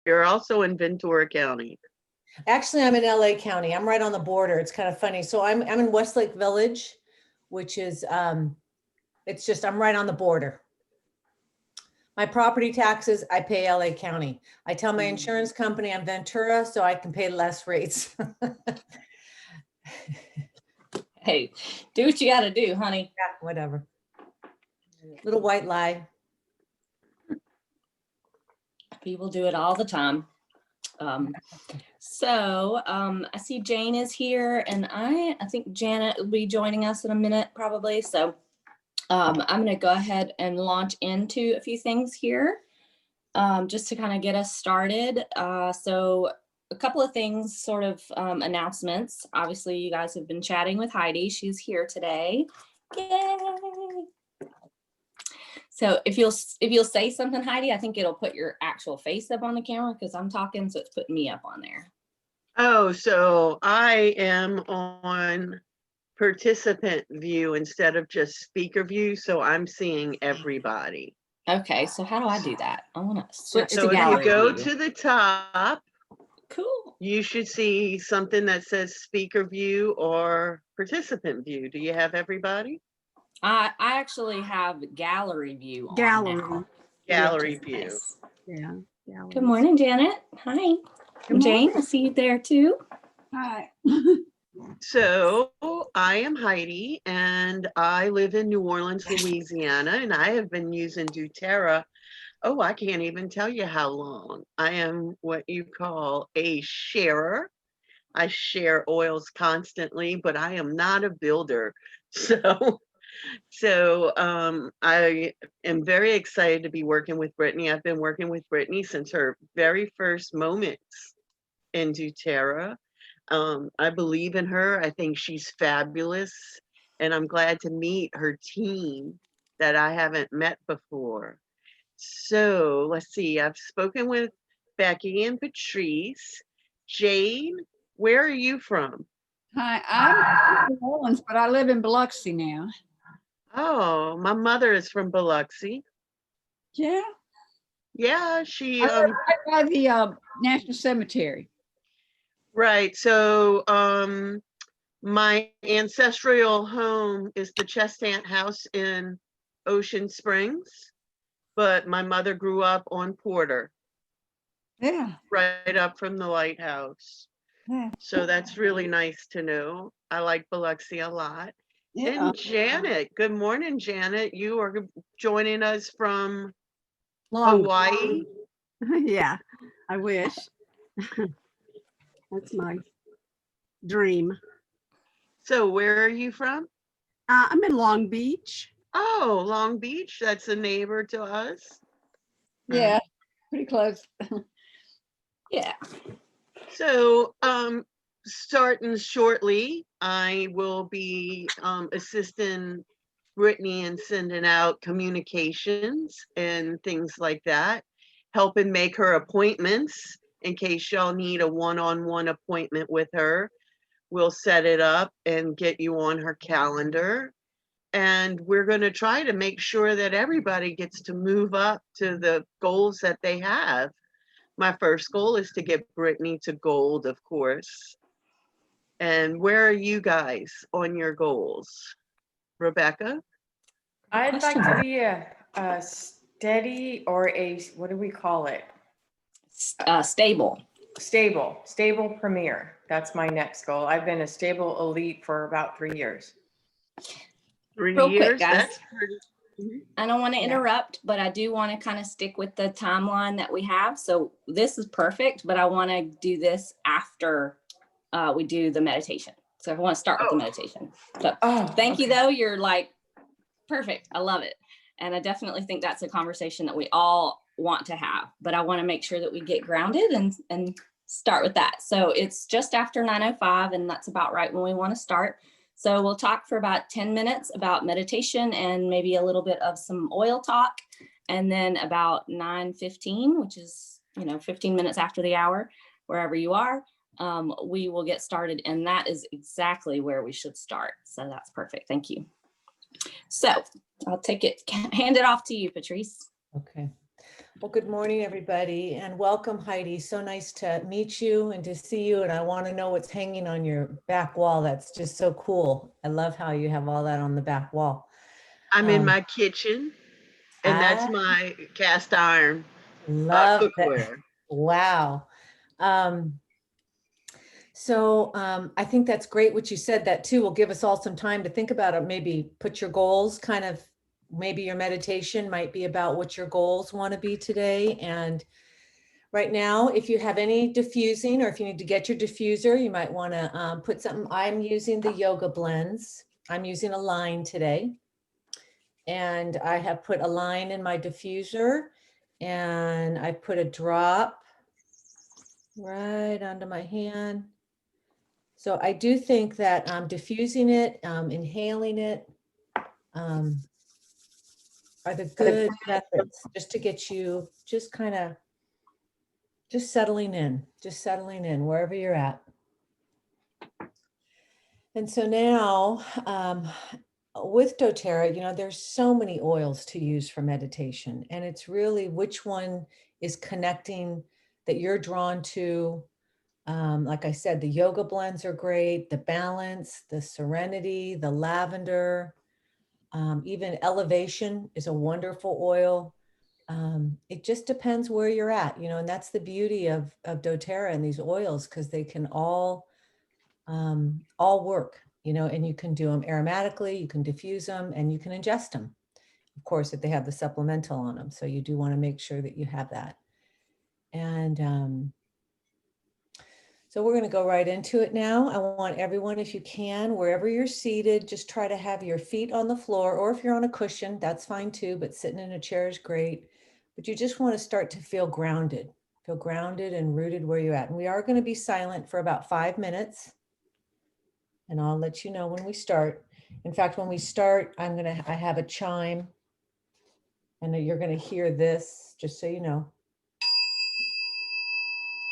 You're also in Ventura County. Actually, I'm in LA County. I'm right on the border. It's kind of funny. So I'm in Westlake Village, which is, it's just, I'm right on the border. My property taxes, I pay LA County. I tell my insurance company I'm Ventura so I can pay less rates. Hey, do what you got to do, honey. Yeah, whatever. Little white lie. People do it all the time. I see Jane is here, and I think Janet will be joining us in a minute probably. So I'm going to go ahead and launch into a few things here just to kind of get us started. So a couple of things, sort of announcements. Obviously, you guys have been chatting with Heidi. She's here today. Yay! So if you'll say something, Heidi, I think it'll put your actual face up on the camera because I'm talking, so it's putting me up on there. Oh, so I am on participant view instead of just speaker view, so I'm seeing everybody. Okay, so how do I do that? I want to switch So to gallery if you go view. to the top, Cool. you should see something that says speaker view or participant view. Do you have everybody? I actually have gallery view. Gallery. Gallery view. Nice. Yeah. Gallery. Good morning, Janet. Hi. Good Jane, morning. I see you there too. Hi. So I am Heidi and I live in New Orleans, Louisiana, and I have been using doTERRA. Oh, I can't even tell you how long. I am what you call a sharer. I share oils constantly, but I am not a builder. So I am very excited to be working with Brittany. I've been working with Brittany since her very first moments in doTERRA. I believe in her. I think she's fabulous. And I'm glad to meet her team that I haven't met before. So let's see, I've spoken with Becky and Patrice. Jane, where are you from? Hi, I'm in New Orleans, but I live in Biloxi now. Oh, my mother is from Biloxi. Yeah. Yeah, she I live right by the National Cemetery. right. So my ancestral home is the Chestant House in Ocean Springs, but my mother grew up on Porter, Yeah. right up from the lighthouse. Yeah. So that's really nice to know. I like Biloxi a lot. Yeah. And Janet, good morning, Janet. You are joining us from Hawaii. Yeah, I wish. That's my dream. So where are you from? I'm in Long Beach. Oh, Long Beach. That's a neighbor to us. Yeah, pretty close. Yeah. So starting shortly, I will be assisting Brittany in sending out communications and things like that, helping make her appointments in case y'all need a one-on-one appointment with her. We'll set it up and get you on her calendar. And we're going to try to make sure that everybody gets to move up to the goals that they have. My first goal is to get Brittany to gold, of course. And where are you guys on your goals? Rebecca? I'd like to be a steady or what do we call it? Stable. Stable premier. That's my next goal. I've been a stable elite for about 3 years. 3 Real quick, years? guys. That's pretty. I don't want to interrupt, but I do want to kind of stick with the timeline that we have. So this is perfect, but I want to do this after we do the meditation. So I want to start with the meditation. So thank you though. You're like, perfect. I love it. And I definitely think that's a conversation that we all want to have, but I want to make sure that we get grounded and start with that. So it's just after 9:05 and that's about right when we want to start. So we'll talk for about 10 minutes about meditation and maybe a little bit of some oil talk. And then about 9:15, which is, 15 minutes after the hour, wherever you are, we will get started. And that is exactly where we should start. So that's perfect. Thank you. So I'll hand it off to you, Patrice. Okay. Well, good morning, everybody, and welcome, Heidi. So nice to meet you and to see you. And I want to know what's hanging on your back wall. That's just so cool. I love how you have all that on the back wall. I'm in Um, my kitchen, and that's I my cast iron love that. cookware. Wow. I think that's great what you said. That too will give us all some time to think about it. Maybe put your goals, kind of, maybe your meditation might be about what your goals want to be today. And right now, if you have any diffusing, or if you need to get your diffuser, you might want to put something. I'm using the yoga blends. I'm using a line today. And I have put a line in my diffuser, and I put a drop right onto my hand. So I do think that diffusing it, inhaling it, are the good methods just to get you just kind of just settling in wherever you're at. And so now with doTERRA, you know, there's so many oils to use for meditation, and it's really which one is connecting that you're drawn to. Like I said, the yoga blends are great, the balance, the serenity, the lavender, even elevation is a wonderful oil. It just depends where you're at, you know, and that's the beauty of doTERRA and these oils, because they can all work, you know, and you can do them aromatically, you can diffuse them, and you can ingest them, of course, if they have the supplemental on them. So you do want to make sure that you have that. And so we're going to go right into it now. I want everyone, if you can, wherever you're seated, just try to have your feet on the floor, or if you're on a cushion, that's fine too, but sitting in a chair is great. But you just want to start to feel grounded and rooted where you're at. And we are going to be silent for about 5 minutes. And I'll let you know when we start. In fact, when we start, I have a chime, and you're going to hear this, just so you know.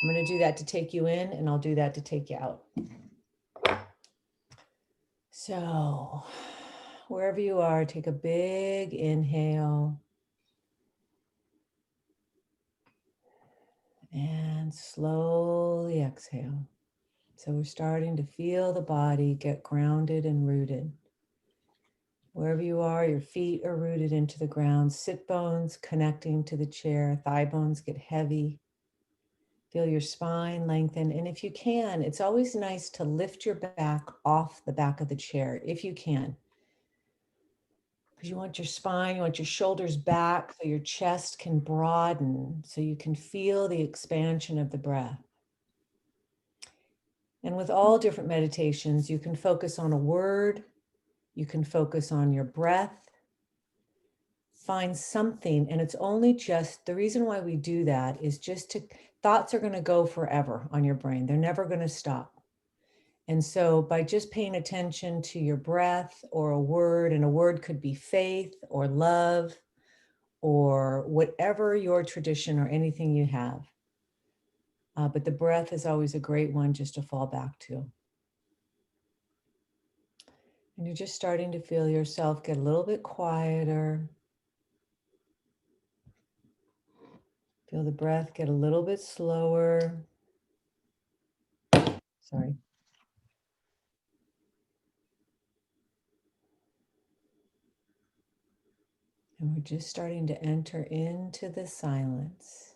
I'm going to do that to take you in, and I'll do that to take you out. So wherever you are, take a big inhale and slowly exhale. So we're starting to feel the body get grounded and rooted. Wherever you are, your feet are rooted into the ground, sit bones connecting to the chair, thigh bones get heavy. Feel your spine lengthen. And if you can, it's always nice to lift your back off the back of the chair, if you can. Because you want your spine, you want your shoulders back so your chest can broaden, so you can feel the expansion of the breath. And with all different meditations, you can focus on a word, you can focus on your breath, find something. And it's only just, the reason why we do that is just to, thoughts are going to go forever on your brain. They're never going to stop. And so by just paying attention to your breath or a word, and a word could be faith or love or whatever your tradition or anything you have. But the breath is always a great one just to fall back to. And you're just starting to feel yourself get a little bit quieter. Feel the breath get a little bit slower. Sorry. And we're just starting to enter into the silence.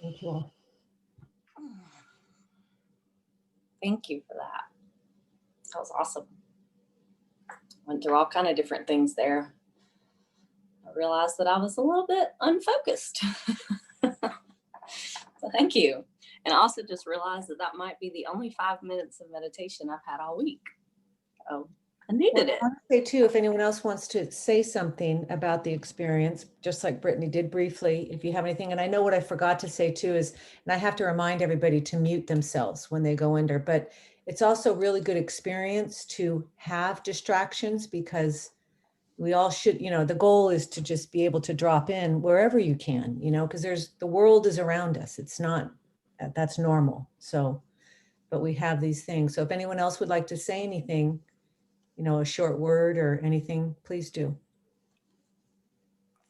Thank you all. Thank you for that. That was awesome. Went through all kind of different things there. I realized that I was a little bit unfocused. So thank you. And I also just realized that that might be the only 5 minutes of meditation I've had all week. Oh, I needed it. I want to say too, if anyone else wants to say something about the experience, just like Brittany did briefly, if you have anything, and I know what I forgot to say too is, and I have to remind everybody to mute themselves when they go under, but it's also really good experience to have distractions because we all should, the goal is to just be able to drop in wherever you can, because the world is around us. It's not, that's normal. So, but we have these things. So if anyone else would like to say anything, a short word or anything, please do.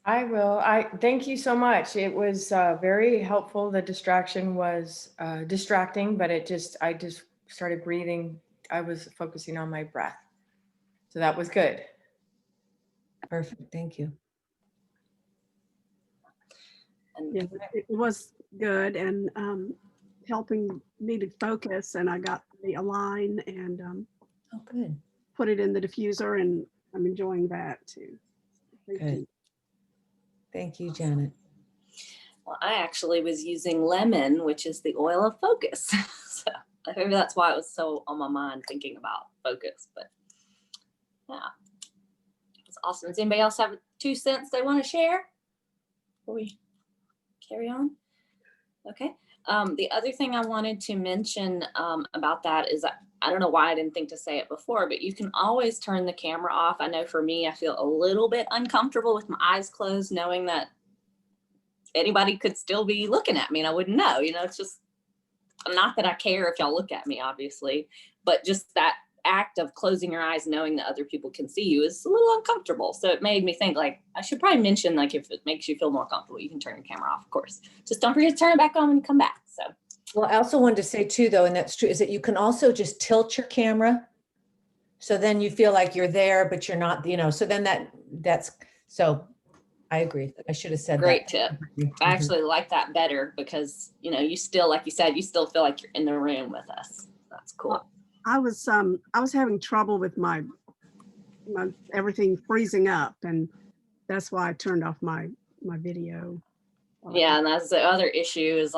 I will. Thank you so much. It was very helpful. The distraction was distracting, but I just started breathing. I was focusing on my breath. So that was good. Perfect. Thank you. Yeah, it was good and helping me to focus, and I got the align and Oh, good. put it in the diffuser, and I'm enjoying that too. Thank Good. you. Thank you, Janet. Well, I actually was using lemon, which is the oil of focus. So maybe that's why it was so on my mind thinking about focus. But yeah, it's awesome. Does anybody else have 2 cents they want to share before we carry on? Okay. The other thing I wanted to mention about that is I don't know why I didn't think to say it before, but you can always turn the camera off. I know for me, I feel a little bit uncomfortable with my eyes closed, knowing that anybody could still be looking at me and I wouldn't know. It's just, not that I care if y'all look at me, obviously, but just that act of closing your eyes, knowing that other people can see you is a little uncomfortable. So it made me think I should probably mention if it makes you feel more comfortable, you can turn your camera off, of course. Just don't forget to turn it back on when you come back. So. Well, I also wanted to say too, though, and that's true, is that you can also just tilt your camera. So then you feel like you're there, but you're not, so then so I agree. I should have said Great that. tip. I actually like that better because, you still, like you said, you still feel like you're in the room with us. That's cool. I was having trouble with my everything freezing up, and that's why I turned off my video. Yeah, and that's the other issue is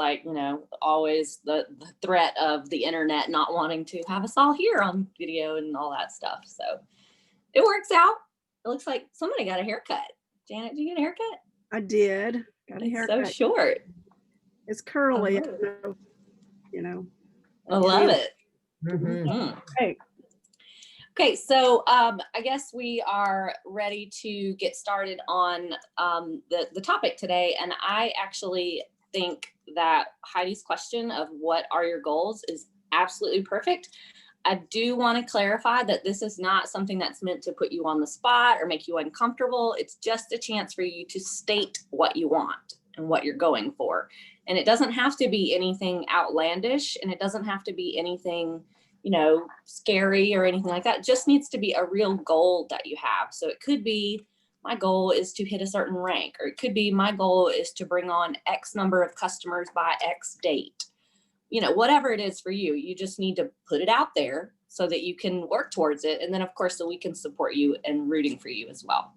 always the threat of the internet not wanting to have us all here on video and all that stuff. So it works out. It looks like somebody got a haircut. Janet, did you get a haircut? I did. Got a It's haircut. so short. It's curly. Oh. I I love it. Mhm. Mhm. Hey, Okay, so I guess we are ready to get started on the topic today. And I actually think that Heidi's question of what are your goals is absolutely perfect. I do want to clarify that this is not something that's meant to put you on the spot or make you uncomfortable. It's just a chance for you to state what you want and what you're going for. And it doesn't have to be anything outlandish, and it doesn't have to be anything scary or anything like that. It just needs to be a real goal that you have. So it could be, my goal is to hit a certain rank, or it could be, my goal is to bring on X number of customers by X date. Whatever it is for you, you just need to put it out there so that you can work towards it. And then of course, so we can support you and rooting for you as well.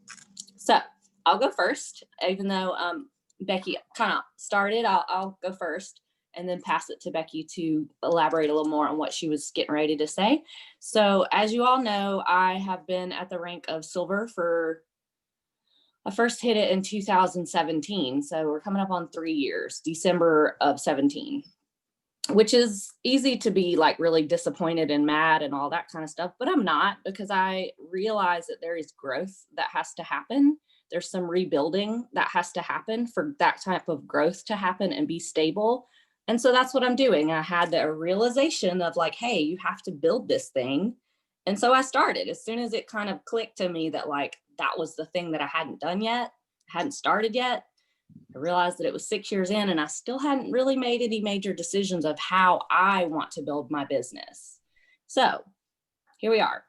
So I'll go first, even though Becky kind of started, I'll go first and then pass it to Becky to elaborate a little more on what she was getting ready to say. So as you all know, I have been at the rank of silver I first hit it in 2017. So we're coming up on 3 years, December of 17, which is easy to be really disappointed and mad and all that kind of stuff, but I'm not, because I realize that there is growth that has to happen. There's some rebuilding that has to happen for that type of growth to happen and be stable. And so that's what I'm doing. I had the realization of hey, you have to build this thing. And so I started as soon as it kind of clicked to me that that was the thing that I hadn't done yet, hadn't started yet. I realized that it was 6 years in and I still hadn't really made any major decisions of how I want to build my business. So here we are.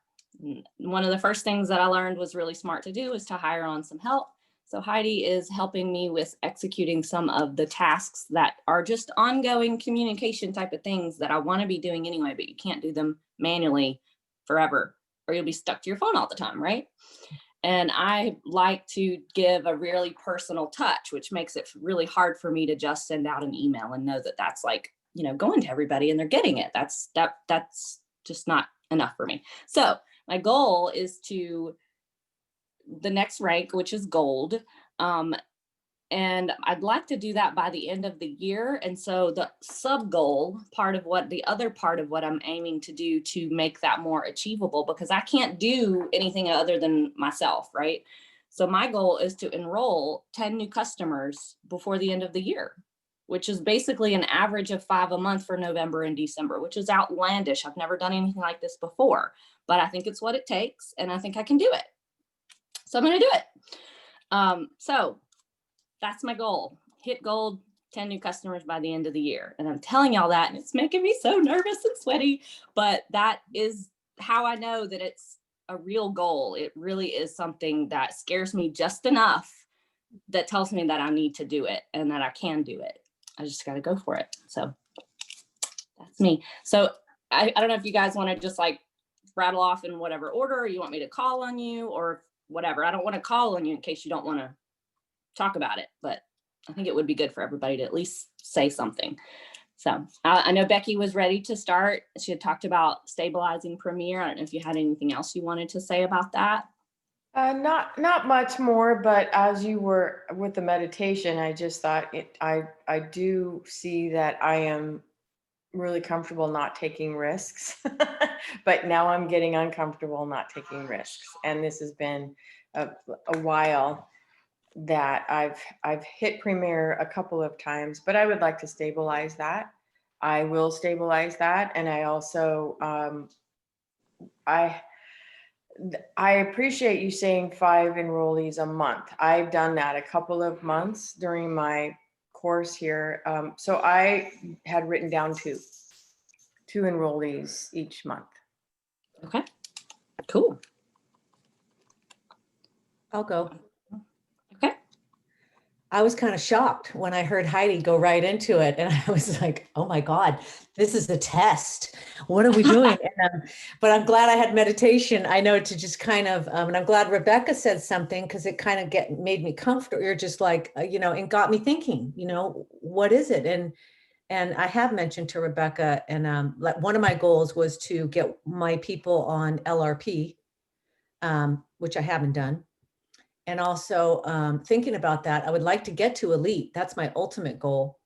One of the first things that I learned was really smart to do is to hire on some help. So Heidi is helping me with executing some of the tasks that are just ongoing communication type of things that I want to be doing anyway, but you can't do them manually forever or you'll be stuck to your phone all the time, right? And I like to give a really personal touch, which makes it really hard for me to just send out an email and know that that's like, you know, going to everybody and they're getting it. That's just not enough for me. So my goal is to the next rank, which is gold. And I'd like to do that by the end of the year. And so the sub goal, the other part of what I'm aiming to do to make that more achievable, because I can't do anything other than myself, right? So my goal is to enroll 10 new customers before the end of the year, which is basically an average of 5 a month for November and December, which is outlandish. I've never done anything like this before, but I think it's what it takes and I think I can do it. So I'm going to do it. So that's my goal. Hit gold, 10 new customers by the end of the year. And I'm telling y'all that, and it's making me so nervous and sweaty, but that is how I know that it's a real goal. It really is something that scares me just enough that tells me that I need to do it and that I can do it. I just got to go for it. So that's me. So I don't know if you guys want to just like rattle off in whatever order, or you want me to call on you or whatever. I don't want to call on you in case you don't want to talk about it, but I think it would be good for everybody to at least say something. So I know Becky was ready to start. She had talked about stabilizing Premiere. I don't know if you had anything else you wanted to say about that. Not much more, but as you were with the meditation, I just thought I do see that I am really comfortable not taking risks, but now I'm getting uncomfortable not taking risks. And this has been a while that I've hit Premiere a couple of times, but I would like to stabilize that. I will stabilize that. And I also, I appreciate you saying 5 enrollees a month. I've done that a couple of months during my course here. So I had written down two enrollees each month. Okay, cool. I'll go. Okay. I was kind of shocked when I heard Heidi go right into it. And I was like, oh my God, this is the test. What are we doing? But I'm glad I had meditation. I know to just kind of, and I'm glad Rebecca said something because it kind of made me comfortable. You're just like, and got me thinking, what is it? And I have mentioned to Rebecca, and one of my goals was to get my people on LRP, which I haven't done. And also thinking about that, I would like to get to elite. That's my ultimate goal.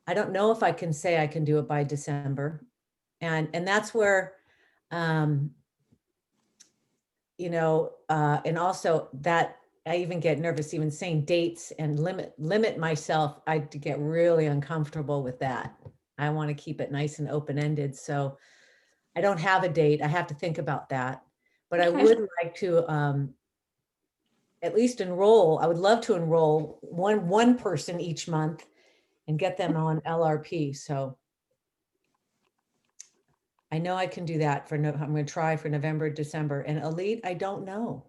I don't know if I can say I can do it by December. And that's where, and also that I even get nervous even saying dates and limit myself. I get really uncomfortable with that. I want to keep it nice and open-ended. So I don't have a date. I have to think about that. But I would like to at least enroll. I would love to enroll one person each month and get them on LRP. So I know I can do that I'm going to try for November, December. And elite, I don't know.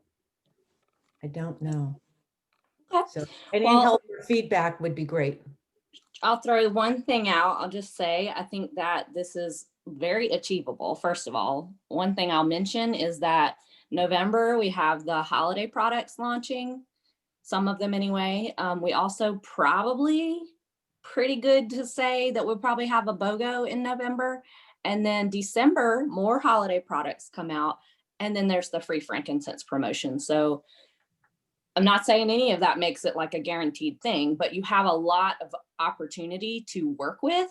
Okay. So any help or feedback would be great. I'll throw one thing out. I'll just say, I think that this is very achievable. First of all, one thing I'll mention is that November, we have the holiday products launching, some of them anyway. We also probably, pretty good to say that we'll probably have a BOGO in November. And then December, more holiday products come out. And then there's the free frankincense promotion. So I'm not saying any of that makes it like a guaranteed thing, but you have a lot of opportunity to work with.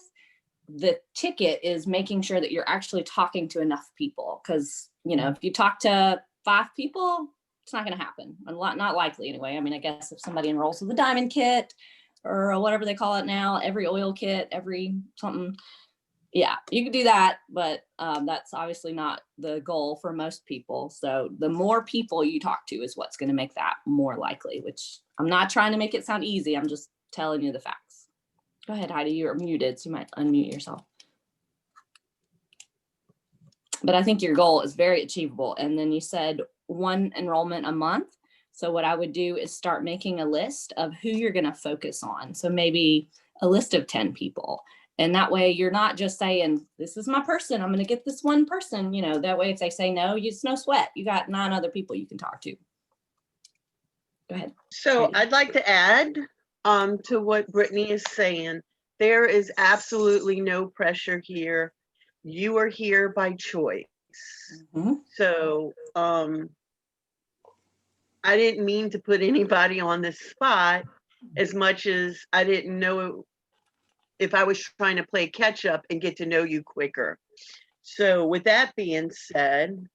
The ticket is making sure that you're actually talking to enough people. Because, if you talk to 5 people, it's not going to happen. Not likely anyway. I mean, I guess if somebody enrolls with a diamond kit or whatever they call it now, every oil kit, every something. Yeah, you can do that, but that's obviously not the goal for most people. So the more people you talk to is what's going to make that more likely, which I'm not trying to make it sound easy. I'm just telling you the facts. Go ahead, Heidi, you're muted, so you might unmute yourself. But I think your goal is very achievable. And then you said 1 enrollment a month. So what I would do is start making a list of who you're going to focus on. So maybe a list of 10 people. And that way you're not just saying, this is my person, I'm going to get this one person, you know, that way if they say no, it's no sweat. You got 9 other people you can talk to. Go ahead. So Heidi. I'd like to add to what Brittany is saying. There is absolutely no pressure here. You are here by choice. Mhm. So I didn't mean to put anybody on the spot as much as I didn't know if I was trying to play catch up and get to know you quicker. So with that being said,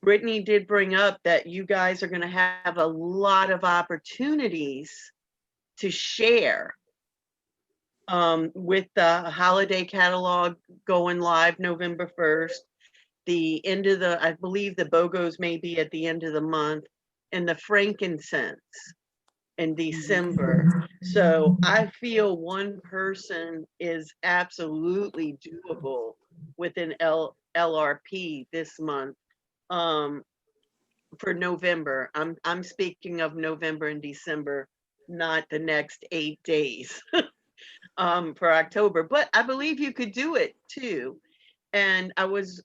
Brittany did bring up that you guys are going to have a lot of opportunities to share with the holiday catalog going live November 1st. The end of the, I believe the BOGOs may be at the end of the month, and the frankincense in December. So I feel one person is absolutely doable with an LRP this month. For November, I'm speaking of November and December, not the next 8 days for October, but I believe you could do it too. And I was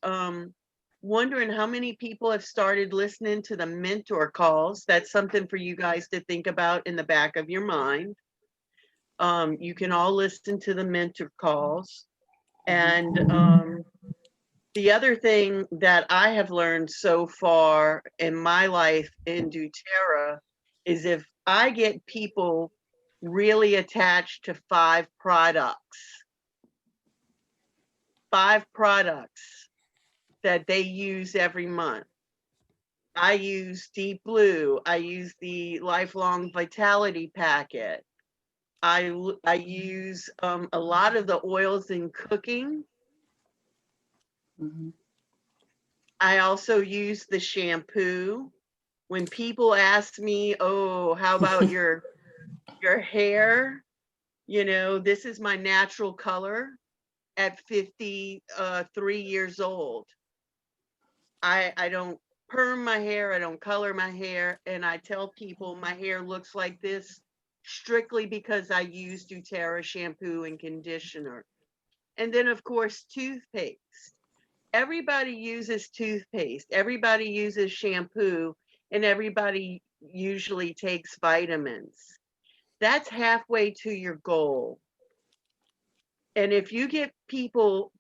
wondering how many people have started listening to the mentor calls. That's something for you guys to think about in the back of your mind. You can all listen to the mentor calls. And the other thing that I have learned so far in my life in doTERRA is if I get people really attached to 5 products that they use every month. I use Deep Blue. I use the Lifelong Vitality Packet. I use a lot of the oils in cooking. Mhm. I also use the shampoo. When people ask me, oh, how about your hair? You know, this is my natural color at 53 years old. I don't perm my hair, I don't color my hair, and I tell people my hair looks like this strictly because I use doTERRA shampoo and conditioner. And then of course, toothpaste. Everybody uses toothpaste, everybody uses shampoo, and everybody usually takes vitamins. That's halfway to your goal. And if you get people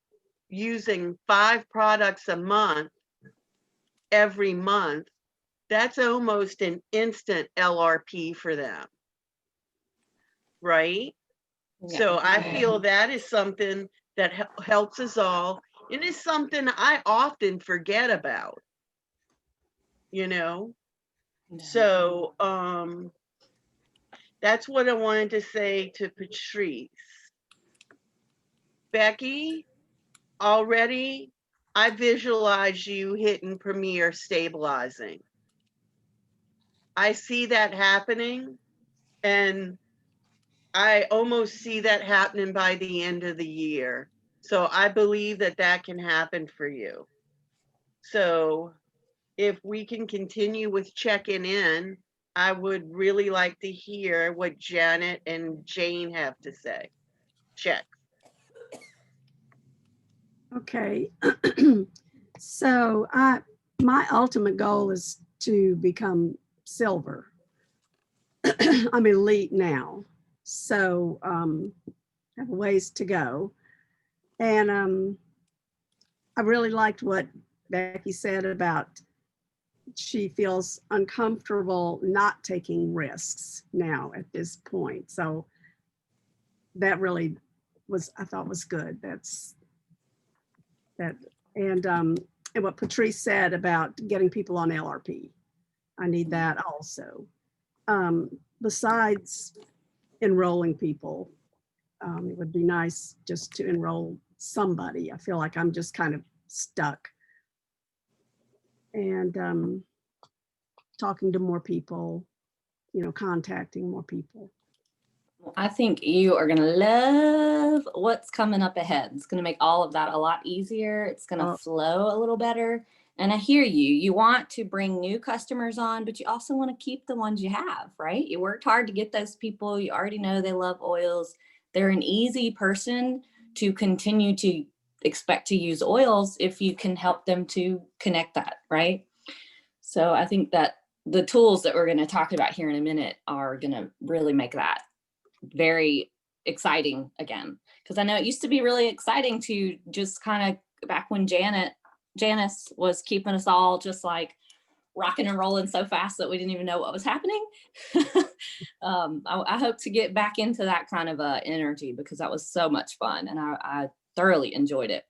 using 5 products a month, every month, that's almost an instant LRP for them, right? Yeah. So I feel that is something that helps us all. It is something I often forget about, you know? So that's what I wanted to say to Patrice. Becky, already I visualize you hitting Premiere stabilizing. I see that happening, and I almost see that happening by the end of the year. So I believe that that can happen for you. So if we can continue with checking in, I would really like to hear what Janet and Jane have to say. Check. Okay. So my ultimate goal is to become silver. I'm elite now. So I have a ways to go. And I really liked what Becky said about she feels uncomfortable not taking risks now at this point. So that really was, I thought was good. That's that. And what Patrice said about getting people on LRP. I need that also. Besides enrolling people, it would be nice just to enroll somebody. I feel like I'm just kind of stuck. And talking to more people, you know, contacting more people. I think you are going to love what's coming up ahead. It's going to make all of that a lot easier. It's going to flow a little better. And I hear you. You want to bring new customers on, but you also want to keep the ones you have, right? You worked hard to get those people. You already know they love oils. They're an easy person to continue to expect to use oils if you can help them to connect that, right? So I think that the tools that we're going to talk about here in a minute are going to really make that very exciting again. Because I know it used to be really exciting to just kind of back when Janice was keeping us all just like rocking and rolling so fast that we didn't even know what was happening. I hope to get back into that kind of energy because that was so much fun and I thoroughly enjoyed it.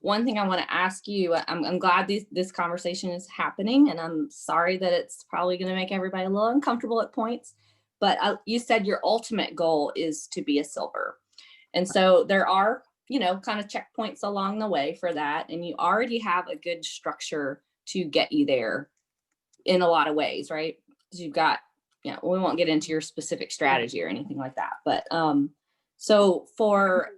One thing I want to ask you, I'm glad this conversation is happening, and I'm sorry that it's probably going to make everybody a little uncomfortable at points, but you said your ultimate goal is to be a silver. And so there are, kind of checkpoints along the way for that. And you already have a good structure to get you there in a lot of ways, right? Because you've got, we won't get into your specific strategy or anything like that. But so for,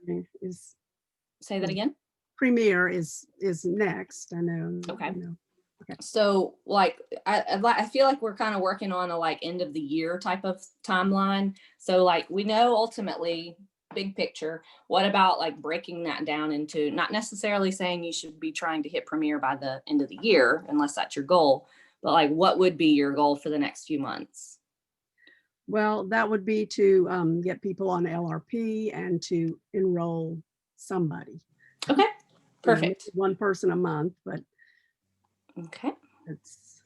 say that again? Premier is next. I know. Okay. Okay. So like, I feel like we're kind of working on a like end of the year type of timeline. So like, we know ultimately big picture, what about like breaking that down into, not necessarily saying you should be trying to hit Premier by the end of the year, unless that's your goal, but like, what would be your goal for the next few months? Well, that would be to get people on LRP and to enroll somebody. Okay, perfect. One person a month, but okay, it's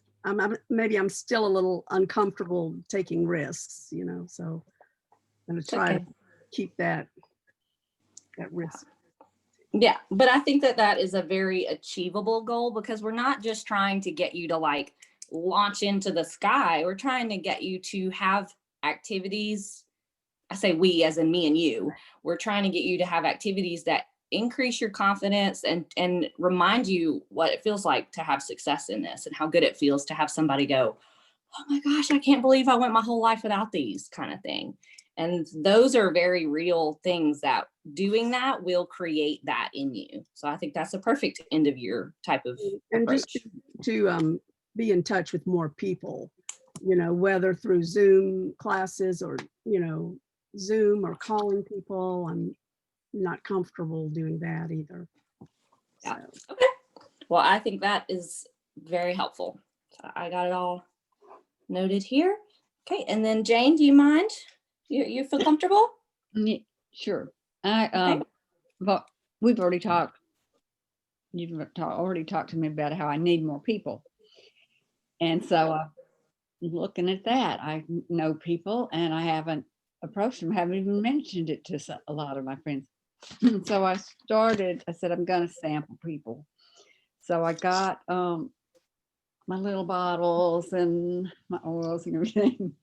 maybe I'm still a little uncomfortable taking risks, so I'm gonna try to keep that risk. Yeah, but I think that is a very achievable goal because we're not just trying to get you to like launch into the sky. We're trying to get you to have activities. I say we as in me and you. We're trying to get you to have activities that increase your confidence and remind you what it feels like to have success in this and how good it feels to have somebody go, oh my gosh, I can't believe I went my whole life without these, kind of thing. And those are very real things that doing that will create that in you. So I think that's a perfect end of year type of and approach. Just to be in touch with more people, whether through Zoom classes or, Zoom or calling people. I'm not comfortable doing that either. Yeah. So. Okay. Well, I think that is very helpful. So I got it all noted here. Okay. And then Jane, do you mind? You feel comfortable? Yeah, sure. Okay. But we've already talked. You've already talked to me about how I need more people. And so looking at that, I know people and I haven't approached them, haven't even mentioned it to a lot of my friends. So I said, I'm going to sample people. So I got my little bottles and my oils and everything.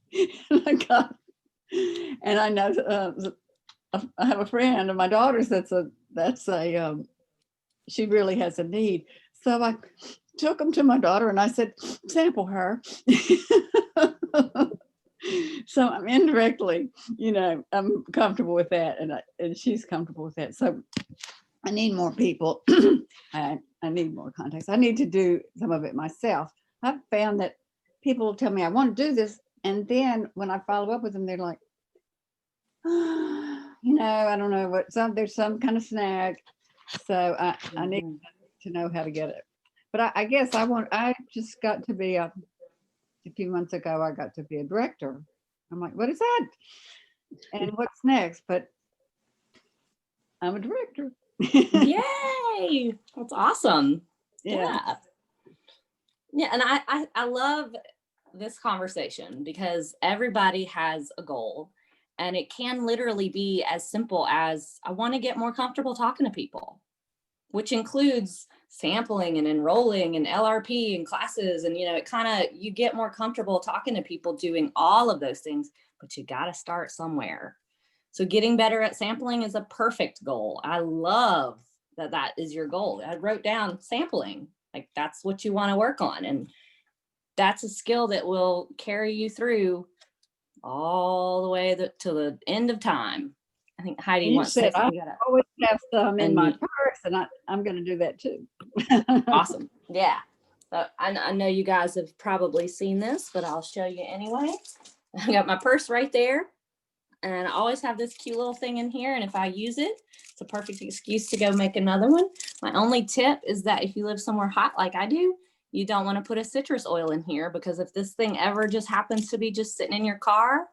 And I know I have a friend of my daughter's she really has a need. So I took them to my daughter and I said, sample her. So I'm indirectly, I'm comfortable with that and she's comfortable with that. So I need more people. I need more contacts. I need to do some of it myself. I've found that people will tell me I want to do this. And then when I follow up with them, they're like, I don't know there's some kind of snag. So I need to know how to get it. But I guess I just got to be a few months ago, I got to be a director. I'm like, what is that? And what's next? But I'm a director. Yay! That's awesome. Yeah. Yeah. And I love this conversation because everybody has a goal and it can literally be as simple as I want to get more comfortable talking to people, which includes sampling and enrolling and LRP and classes. And, you get more comfortable talking to people doing all of those things, but you got to start somewhere. So getting better at sampling is a perfect goal. I love that is your goal. I wrote down sampling, like that's what you want to work on. And that's a skill that will carry you through all the way to the end of time. I think Heidi wants to say something. I always have some in And my you- purse, and I'm going to do that too. Awesome. Yeah. So I know you guys have probably seen this, but I'll show you anyway. I got my purse right there. And I always have this cute little thing in here. And if I use it, it's a perfect excuse to go make another one. My only tip is that if you live somewhere hot like I do, you don't want to put a citrus oil in here, because if this thing ever just happens to be just sitting in your car,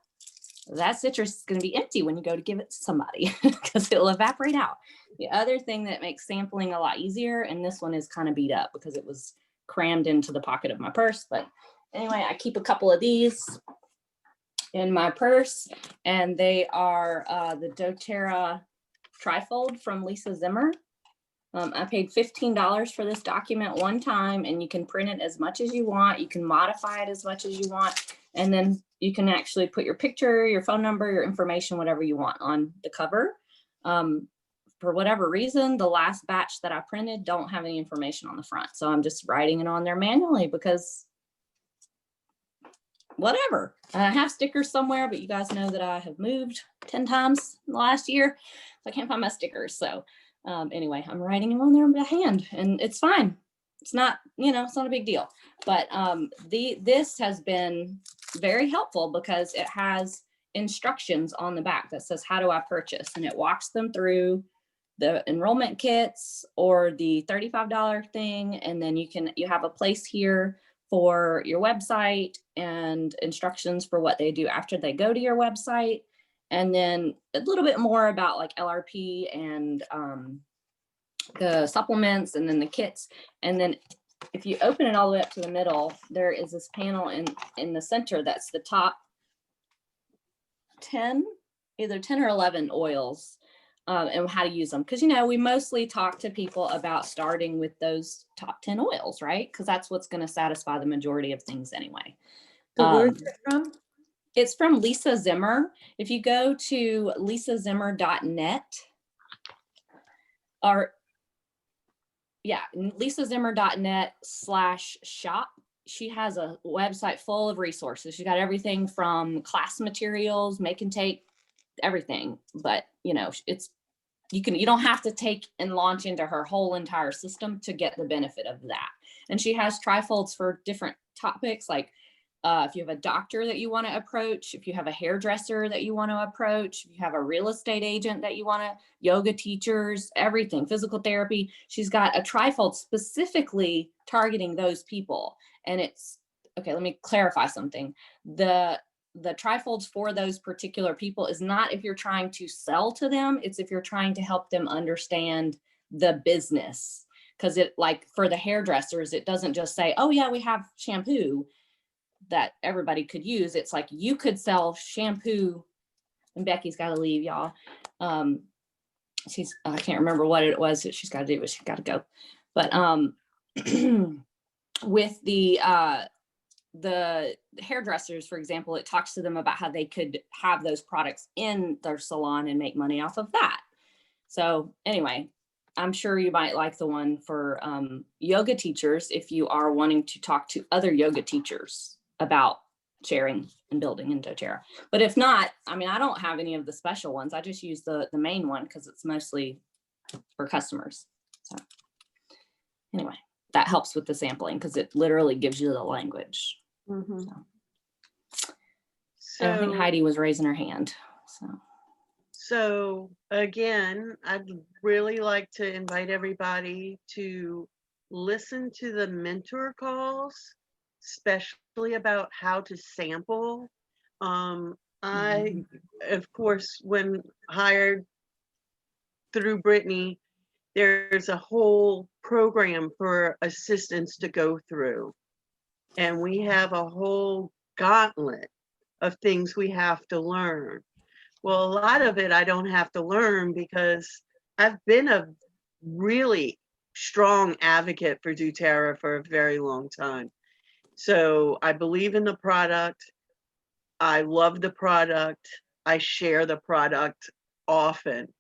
that citrus is going to be empty when you go to give it to somebody because it'll evaporate out. The other thing that makes sampling a lot easier, and this one is kind of beat up because it was crammed into the pocket of my purse. But anyway, I keep a couple of these in my purse, and they are the doTERRA trifold from Lisa Zimmer. I paid $15 for this document one time, and you can print it as much as you want. You can modify it as much as you want. And then you can actually put your picture, your phone number, your information, whatever you want on the cover. For whatever reason, the last batch that I printed don't have any information on the front. So I'm just writing it on there manually because whatever. I have stickers somewhere, but you guys know that I have moved 10 times in the last year. So I can't find my stickers. So anyway, I'm writing them on there by hand, and it's fine. It's not, it's not a big deal. But this has been very helpful because it has instructions on the back that says, how do I purchase? And it walks them through the enrollment kits or the $35 thing. And then you have a place here for your website and instructions for what they do after they go to your website. And then a little bit more about like LRP and the supplements and then the kits. And then if you open it all the way up to the middle, there is this panel in the center that's the top 10, either 10 or 11 oils and how to use them. Because, we mostly talk to people about starting with those top 10 oils, right? Because that's what's going to satisfy the majority of things anyway. So where's it from? It's from Lisa Zimmer. If you go to lisazimmer.net or lisazimmer.net/shop. She has a website full of resources. She got everything from class materials, make and take, everything. But you don't have to take and launch into her whole entire system to get the benefit of that. And she has trifolds for different topics, like if you have a doctor that you want to approach, if you have a hairdresser that you want to approach, if you have a real estate agent that you want to, yoga teachers, everything, physical therapy. She's got a trifold specifically targeting those people. And it's, okay, let me clarify something. The trifolds for those particular people is not if you're trying to sell to them, it's if you're trying to help them understand the business. Because it, like for the hairdressers, it doesn't just say, oh yeah, we have shampoo that everybody could use. It's like you could sell shampoo, and Becky's got to leave, y'all. I can't remember what it was that she's got to do, but she's got to go. But with the hairdressers, for example, it talks to them about how they could have those products in their salon and make money off of that. So anyway, I'm sure you might like the one for yoga teachers if you are wanting to talk to other yoga teachers about sharing and building in doTERRA. But if not, I don't have any of the special ones. I just use the main one because it's mostly for customers. So anyway, that helps with the sampling because it literally gives you the language. Mhm. And I think Heidi was raising her hand. So again, I'd really like to invite everybody to listen to the mentor calls, especially about how to sample. I, of course, when hired through Brittany, there's a whole program for assistants to go through. And we have a whole gauntlet of things we have to learn. Well, a lot of it I don't have to learn because I've been a really strong advocate for doTERRA for a very long time. So I believe in the product. I love the product. I share the product often.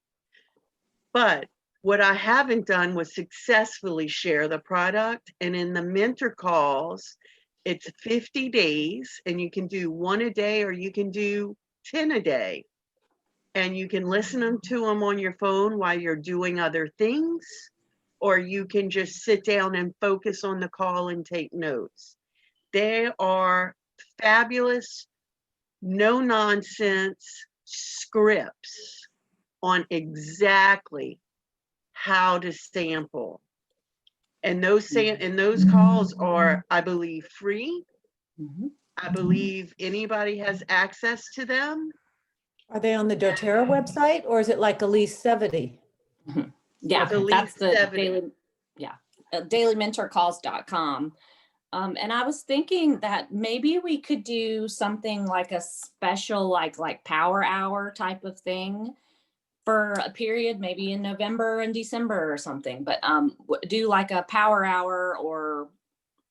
But what I haven't done was successfully share the product. And in the mentor calls, it's 50 days and you can do one a day or you can do 10 a day. and you can listen to them on your phone while you're doing other things, or you can just sit down and focus on the call and take notes. They are fabulous, no nonsense scripts on exactly how to sample. And those calls are, I believe, free. Mhm. I believe anybody has access to them. Are they on the doTERRA website or is it like Elise 70? Yeah, I believe that's the 70. daily, yeah, dailymentorcalls.com. And I was thinking that maybe we could do something like a special, like power hour type of thing for a period, maybe in November and December or something, but do like a power hour or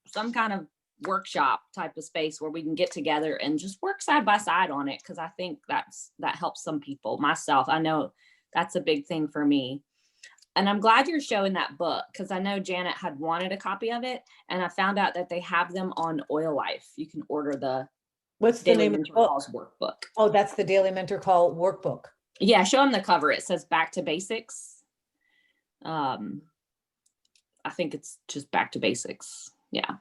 some kind of workshop type of space where we can get together and just work side by side on it. Cause I think that helps some people. Myself, I know that's a big thing for me. And I'm glad you're showing that book because I know Janet had wanted a copy of it. And I found out that they have them on Oil Life. You can order the What's the Daily name of the Mentor book? Calls workbook. Oh, that's the Daily Mentor Call workbook. Yeah, show them the cover. It says Back to Basics. I think it's just Back to Basics. Yeah.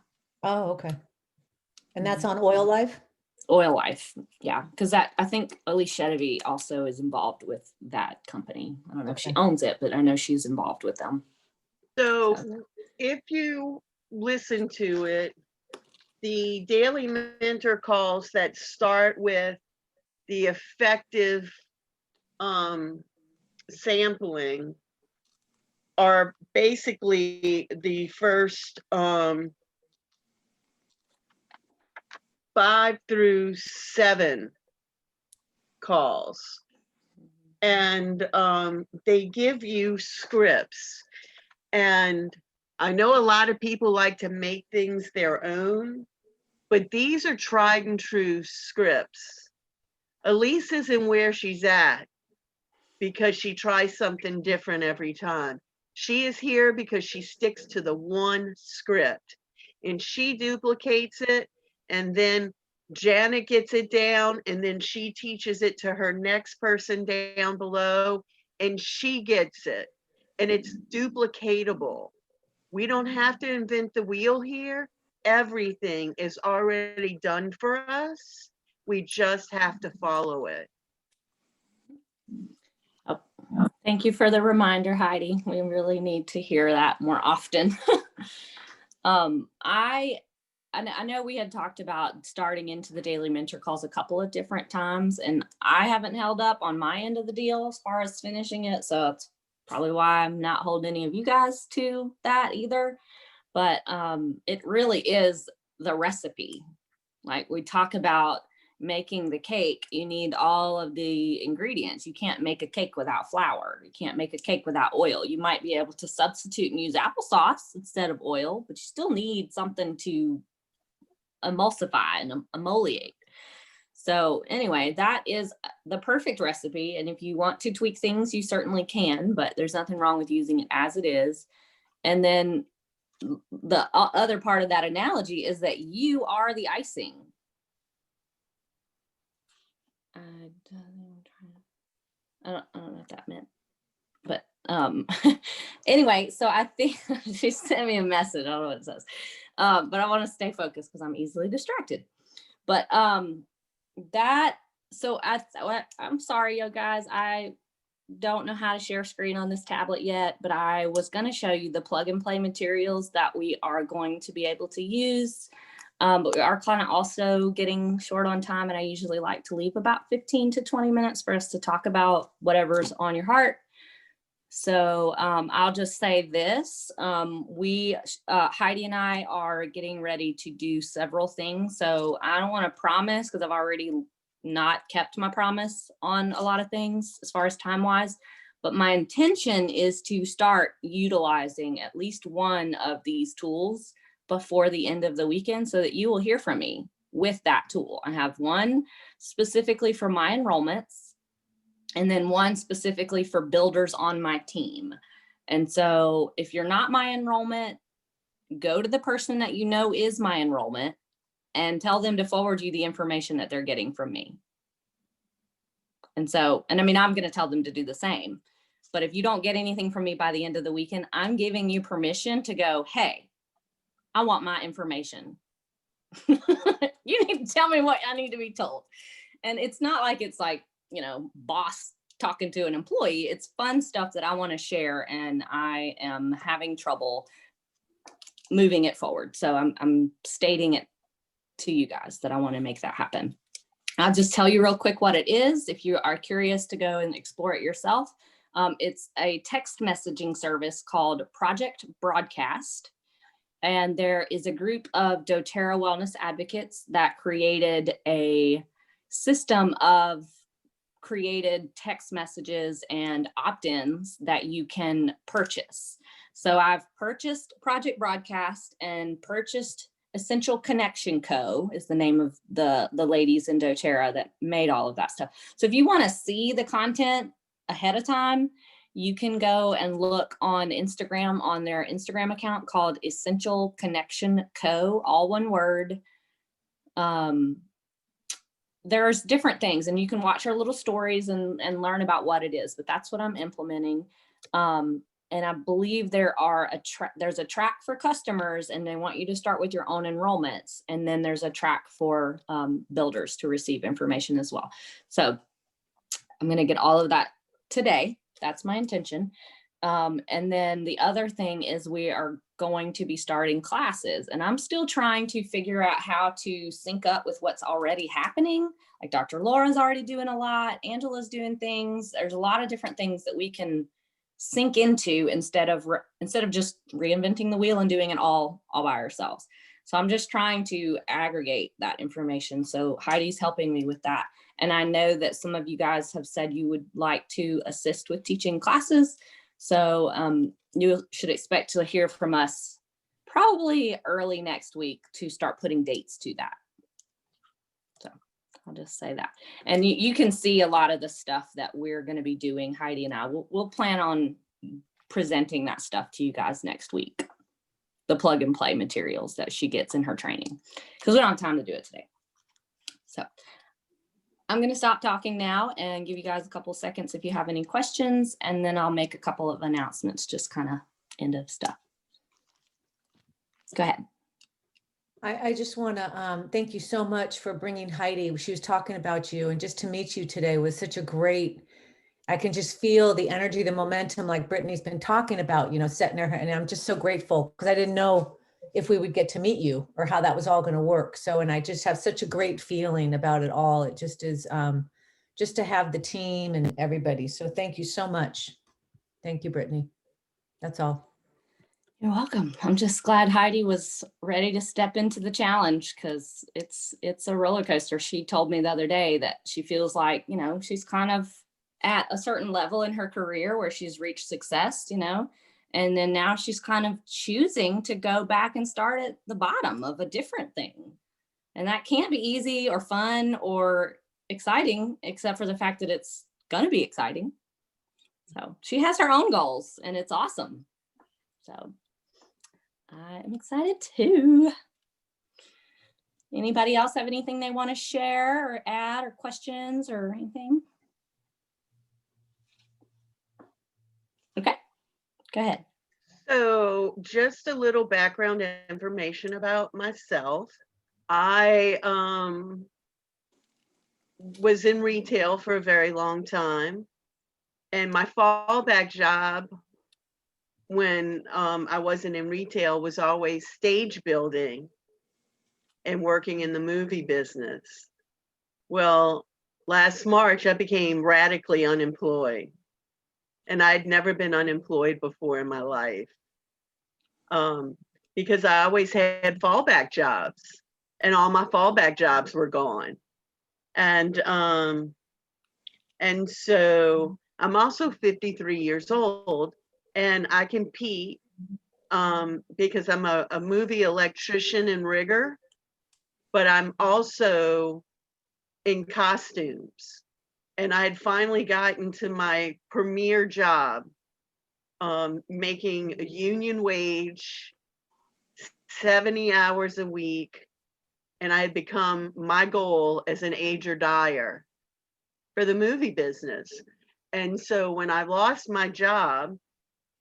Oh, okay. And that's on Oil Life? Oil Life. Yeah. Because that, I think Elise Chedevy also is involved with that company. I don't know if she Okay. owns it, but I know she's involved with them. So if you listen to it, the daily mentor calls that start with the effective sampling are basically the first 5 through 7 calls. And they give you scripts. And I know a lot of people like to make things their own, but these are tried and true scripts. Elise isn't where she's at because she tries something different every time. She is here because she sticks to the one script and she duplicates it, and then Janet gets it down, and then she teaches it to her next person down below, and she gets it, and it's duplicatable. We don't have to invent the wheel here. Everything is already done for us. We just have to follow it. Oh, thank you for the reminder, Heidi. We really need to hear that more often. I know we had talked about starting into the daily mentor calls a couple of different times, and I haven't held up on my end of the deal as far as finishing it. So it's probably why I'm not holding any of you guys to that either. But it really is the recipe. Like we talk about making the cake, you need all of the ingredients. You can't make a cake without flour. You can't make a cake without oil. You might be able to substitute and use applesauce instead of oil, but you still need something to emulsify and emoliate. So anyway, that is the perfect recipe. And if you want to tweak things, you certainly can, but there's nothing wrong with using it as it is. And then the other part of that analogy is that you are the icing. I don't know what that meant, but anyway, so I think she sent me a message. I don't know what it says, but I want to stay focused because I'm easily distracted. But I'm sorry, you guys. I don't know how to share screen on this tablet yet, but I was going to show you the plug and play materials that we are going to be able to use. But we are kind of also getting short on time, and I usually like to leave about 15 to 20 minutes for us to talk about whatever's on your heart. So I'll just say this, Heidi and I are getting ready to do several things. So I don't want to promise because I've already not kept my promise on a lot of things as far as time wise, but my intention is to start utilizing at least one of these tools before the end of the weekend so that you will hear from me with that tool. I have one specifically for my enrollments and then one specifically for builders on my team. And so if you're not my enrollment, go to the person that you know is my enrollment and tell them to forward you the information that they're getting from me. And so, and I mean, I'm going to tell them to do the same. But if you don't get anything from me by the end of the weekend, I'm giving you permission to go, hey, I want my information. You need to tell me what I need to be told. And it's not like it's like, you know, boss talking to an employee. It's fun stuff that I want to share, and I am having trouble moving it forward. So I'm stating it to you guys that I want to make that happen. I'll just tell you real quick what it is if you are curious to go and explore it yourself. It's a text messaging service called Project Broadcast. And there is a group of doTERRA wellness advocates that created a system of created text messages and opt-ins that you can purchase. So I've purchased Project Broadcast and purchased Essential Connection Co. is the name of the ladies in doTERRA that made all of that stuff. So if you want to see the content ahead of time, you can go and look on Instagram on their Instagram account called Essential Connection Co., all one word. There's different things, and you can watch our little stories and learn about what it is, but that's what I'm implementing. And I believe there's a track for customers, and they want you to start with your own enrollments. And then there's a track for builders to receive information as well. So I'm going to get all of that today. That's my intention. And then the other thing is we are going to be starting classes, and I'm still trying to figure out how to sync up with what's already happening. Like Dr. Laura's already doing a lot. Angela's doing things. There's a lot of different things that we can sync into instead of just reinventing the wheel and doing it all by ourselves. So I'm just trying to aggregate that information. So Heidi's helping me with that. And I know that some of you guys have said you would like to assist with teaching classes. So you should expect to hear from us probably early next week to start putting dates to that. So I'll just say that. And you can see a lot of the stuff that we're going to be doing, Heidi and I. We'll plan on presenting that stuff to you guys next week. The plug and play materials that she gets in her training, because we don't have time to do it today. So I'm going to stop talking now and give you guys a couple seconds if you have any questions, and then I'll make a couple of announcements, just kind of end of stuff. Go ahead. I just want to thank you so much for bringing Heidi. She was talking about you, and just to meet you today was such a great, I can just feel the energy, the momentum, like Brittany's been talking about, you know, setting her, and I'm just so grateful because I didn't know if we would get to meet you or how that was all going to work. So, and I just have such a great feeling about it all. It just is just to have the team and everybody. So thank you so much. Thank you, Brittany. That's all. You're welcome. I'm just glad Heidi was ready to step into the challenge, because it's a roller coaster. She told me the other day that she feels like, you know, she's kind of at a certain level in her career where she's reached success, you know, and then now she's kind of choosing to go back and start at the bottom of a different thing. And that can't be easy or fun or exciting, except for the fact that it's going to be exciting. So she has her own goals, and it's awesome. So I'm excited too. Anybody else have anything they want to share or add or questions or anything? Okay, go ahead. So just a little background information about myself. I was in retail for a very long time, and my fallback job when I wasn't in retail was always stage building and working in the movie business. Well, last March, I became radically unemployed, and I'd never been unemployed before in my life because I always had fallback jobs, and all my fallback jobs were gone. And so I'm also 53 years old, and I compete because I'm a movie electrician and rigger, but I'm also in costumes. And I had finally gotten to my premier job, making a union wage, 70 hours a week. And I had become my goal as an ager dyer. for the movie business. And so when I lost my job,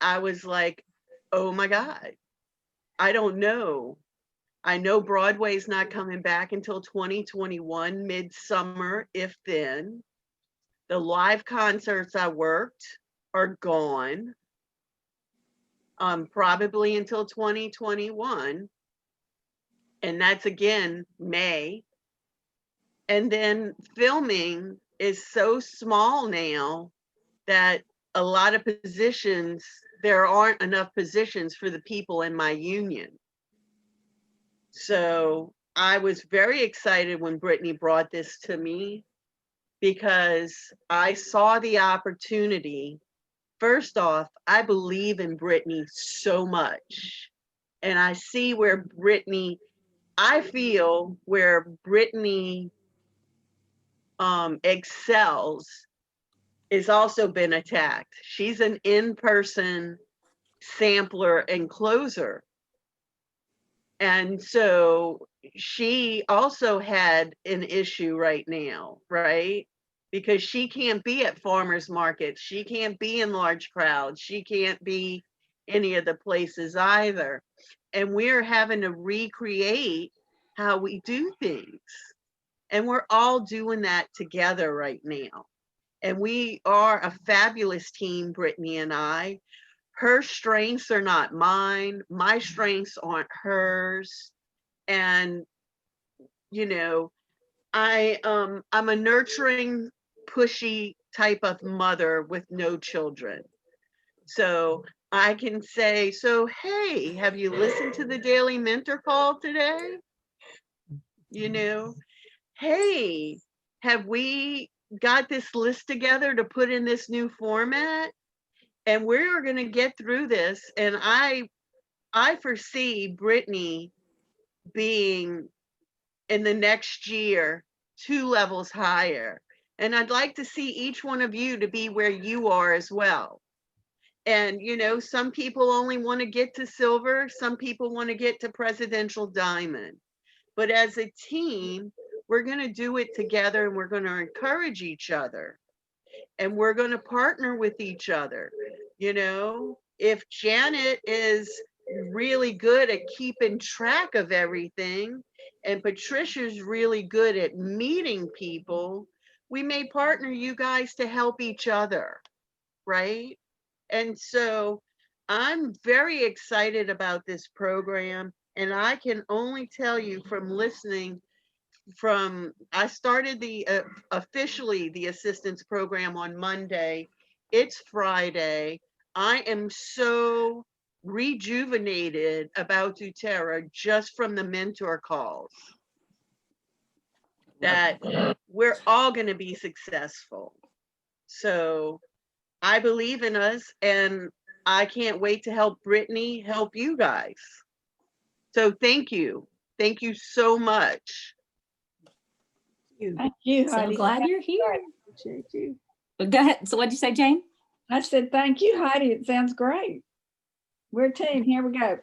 I was like, oh my God, I don't know. I know Broadway's not coming back until 2021, midsummer, if then. The live concerts I worked are gone, probably until 2021. And that's again, May. And then filming is so small now that a lot of positions, there aren't enough positions for the people in my union. So I was very excited when Brittany brought this to me because I saw the opportunity. First off, I believe in Brittany so much. And I see where Brittany, I feel where Brittany excels is also been attacked. She's an in-person sampler and closer. And so she also had an issue right now, right? Because she can't be at farmers markets. She can't be in large crowds. She can't be any of the places either. And we're having to recreate how we do things. And we're all doing that together right now. And we are a fabulous team, Brittany and I. Her strengths are not mine. My strengths aren't hers. And, you know, I'm a nurturing, pushy type of mother with no children. So I can say, so, hey, have you listened to the Daily Mentor Call today? You know, hey, have we got this list together to put in this new format? And we're going to get through this. And I foresee Brittany being in the next year 2 levels higher. And I'd like to see each one of you to be where you are as well. And, you know, some people only want to get to silver. Some people want to get to presidential diamond. But as a team, we're going to do it together and we're going to encourage each other. And we're going to partner with each other. You know, if Janet is really good at keeping track of everything and Patricia's really good at meeting people, we may partner you guys to help each other, right? And so I'm very excited about this program. And I can only tell you from listening I started the officially the assistance program on Monday. It's Friday. I am so rejuvenated about doTERRA just from the mentor calls that we're all going to be successful. So I believe in us and I can't wait to help Brittany help you guys. So thank you. Thank you so much. Thank you, So Heidi. glad you're here. Appreciate you. But go ahead. So what'd you say, Jane? I said, thank you, Heidi. It sounds great. We're a team. Here we go.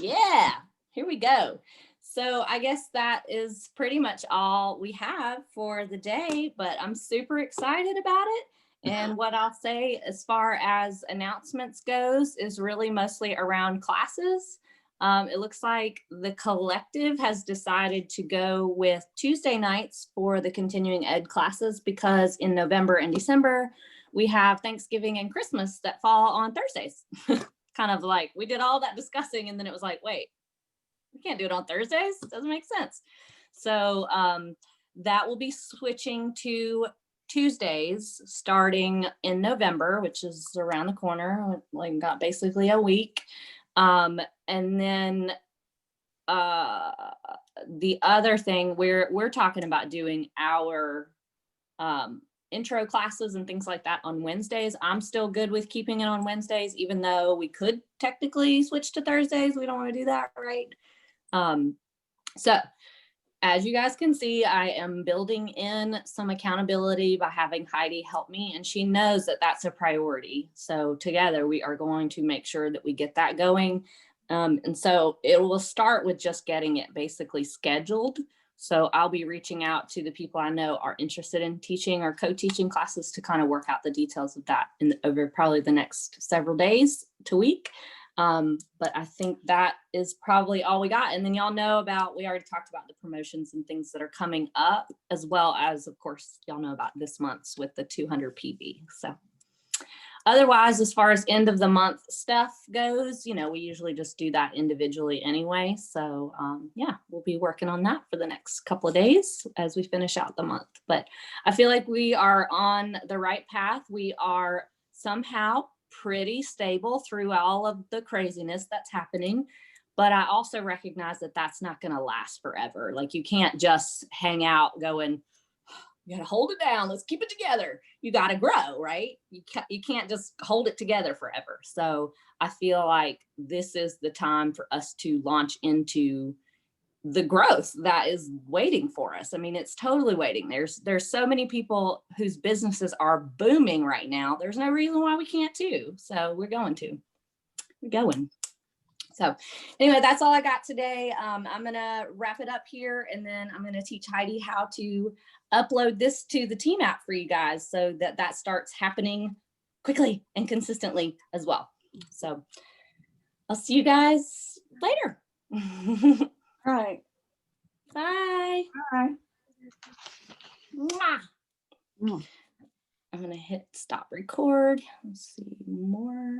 Yeah, here we go. So I guess that is pretty much all we have for the day, but I'm super excited about it. And what I'll say as far as announcements goes is really mostly around classes. It looks like the collective has decided to go with Tuesday nights for the continuing ed classes because in November and December, we have Thanksgiving and Christmas that fall on Thursdays. Kind of like we did all that discussing and then it was like, wait, we can't do it on Thursdays. It doesn't make sense. So that will be switching to Tuesdays starting in November, which is around the corner. Like got basically a week. And then the other thing we're talking about doing our intro classes and things like that on Wednesdays. I'm still good with keeping it on Wednesdays, even though we could technically switch to Thursdays. We don't want to do that, right? So as you guys can see, I am building in some accountability by having Heidi help me, and she knows that that's a priority. So together we are going to make sure that we get that going. And so it will start with just getting it basically scheduled So I'll be reaching out to the people I know are interested in teaching or co-teaching classes to kind of work out the details of that over probably the next several days to week. But I think that is probably all we got. And then y'all know about, we already talked about the promotions and things that are coming up, as well as, of course, y'all know about this month's with the 200 PV. So otherwise, as far as end of the month stuff goes, you know, we usually just do that individually anyway. So yeah, we'll be working on that for the next couple of days as we finish out the month. But I feel like we are on the right path. We are somehow pretty stable through all of the craziness that's happening. But I also recognize that that's not going to last forever. Like, you can't just hang out going, you got to hold it down. Let's keep it together. You got to grow, right? You can't just hold it together forever. So I feel like this is the time for us to launch into the growth that is waiting for us. I mean, it's totally waiting. There's so many people whose businesses are booming right now. There's no reason why we can't too. So we're going. So anyway, that's all I got today. I'm going to wrap it up here, and then I'm going to teach Heidi how to upload this to the team app for you guys so that that starts happening quickly and consistently as well. So I'll see you guys later. All right. Bye. Bye. Mwah. Mwah. I'm going to hit stop record. Let's see more.